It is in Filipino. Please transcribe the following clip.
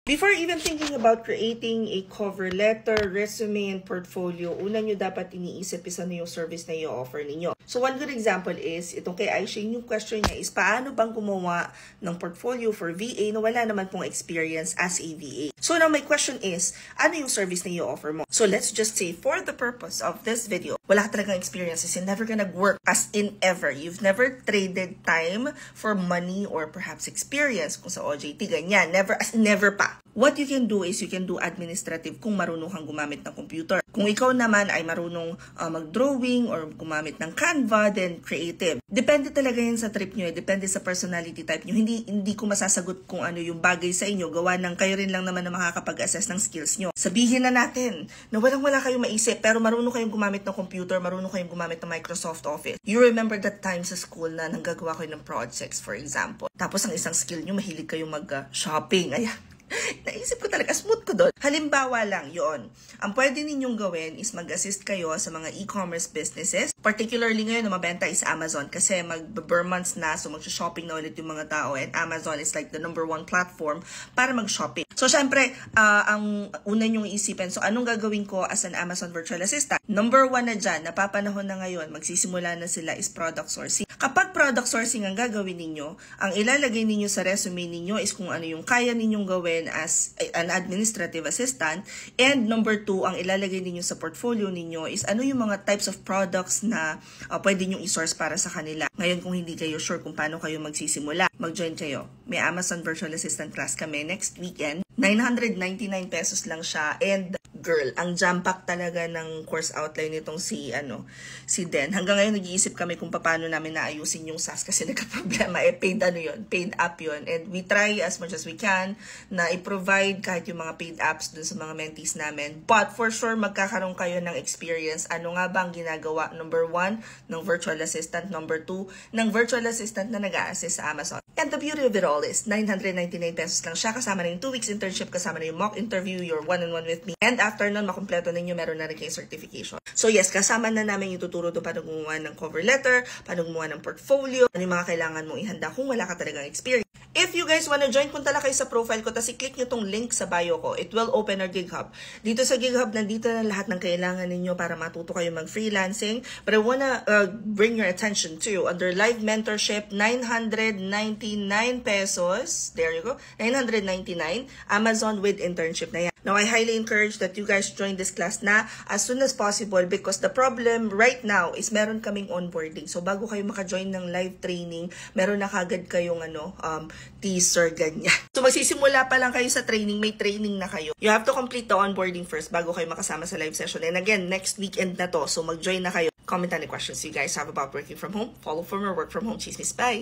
Before even thinking about creating a cover letter, resume, and portfolio, una nyo dapat iniisip is ano yung service na i-offer ninyo. So one good example is, itong kay Aisha, yung question niya is, paano bang gumawa ng portfolio for VA na wala naman pong experience as a VA? So now my question is, ano yung service na i-offer mo? So let's just say, for the purpose of this video, wala ka talagang experiences, you're never gonna work as in ever. You've never traded time for money or perhaps experience. Kung sa OJT, ganyan. Never as never pa. What you can do is you can do administrative kung marunong kang gumamit ng computer. Kung ikaw naman ay marunong mag-drawing or gumamit ng Canva, then creative. Depende talaga yan sa trip nyo. Depende sa personality type nyo. Hindi ko masasagot kung ano yung bagay sa inyo. Gawa ng kayo rin lang naman na makakapag-assess ng skills nyo. Sabihin na natin na walang-wala kayong maisip pero marunong kayong gumamit ng computer, marunong kayong gumamit ng Microsoft Office. You remember that time sa school na nanggagawa kayo ng projects, for example. Tapos ang isang skill nyo, mahilig kayong mag-shopping. Ayan. Naisip ko talaga, smooth ko doon. Halimbawa lang, yon. Ang pwede ninyong gawin is mag-assist kayo sa mga e-commerce businesses. Particularly ngayon na mabenta is Amazon kasi mag-burn months na, so mag-shopping na ulit yung mga tao, and Amazon is like the #1 platform para mag-shopping. So syempre, ang una nyong isipin, so anong gagawin ko as an Amazon virtual assistant? #1 na dyan, napapanahon na ngayon, magsisimula na sila is product sourcing. Kapag product sourcing ang gagawin ninyo, ang ilalagay ninyo sa resume ninyo is kung ano yung kaya ninyong gawin as an administrative assistant, and #2, ang ilalagay ninyo sa portfolio ninyo is ano yung mga types of products na pwede nyo i-source para sa kanila. Ngayon, kung hindi kayo sure kung paano kayo magsisimula, mag-join kayo. May Amazon Virtual Assistant class kami next weekend. 999 pesos lang siya, and girl, ang jam-pack talaga ng course outline nitong si Den. Hanggang ngayon nag-iisip kami kung paano namin naayusin yung SAS kasi nagka-problema, paid app yun, and we try as much as we can na i-provide kahit yung mga paid apps dun sa mga mentees namin. But for sure, magkakaroon kayo ng experience. Ano nga ba ang ginagawa? #1 ng virtual assistant, #2 ng virtual assistant na nag-a-assist sa Amazon. And the beauty of it all is 999 pesos lang siya, kasama na yung 2 weeks internship, kasama na yung mock interview, your one-on-one with me, and after nun, makumpleto ninyo, meron na rin kayo certification. So yes, kasama na namin yung tuturo doon paano gumawa ng cover letter, paano gumawa ng portfolio, ano yung mga kailangan mong ihanda kung wala ka talagang experience. If you guys wanna join, punta lang kayo sa profile ko, tapos i-click nyo tong link sa bio ko. It will open our GigHub. Dito sa GigHub, nandito na lahat ng kailangan ninyo para matuto kayo mag-freelancing. But I wanna bring your attention to, under live mentorship, 999 pesos. There you go. 999. Amazon with internship na yan. Now, I highly encourage that you guys join this class na as soon as possible, because the problem right now is meron kaming onboarding. So, bago kayo maka-join ng live training, meron na kagad kayong teaser, ganyan. So, magsisimula pa lang kayo sa training, may training na kayo. You have to complete the onboarding first bago kayo makasama sa live session. And again, next weekend na to, so mag-join na kayo. Comment any questions you guys have about working from home. Follow for more work from home chismis. Bye!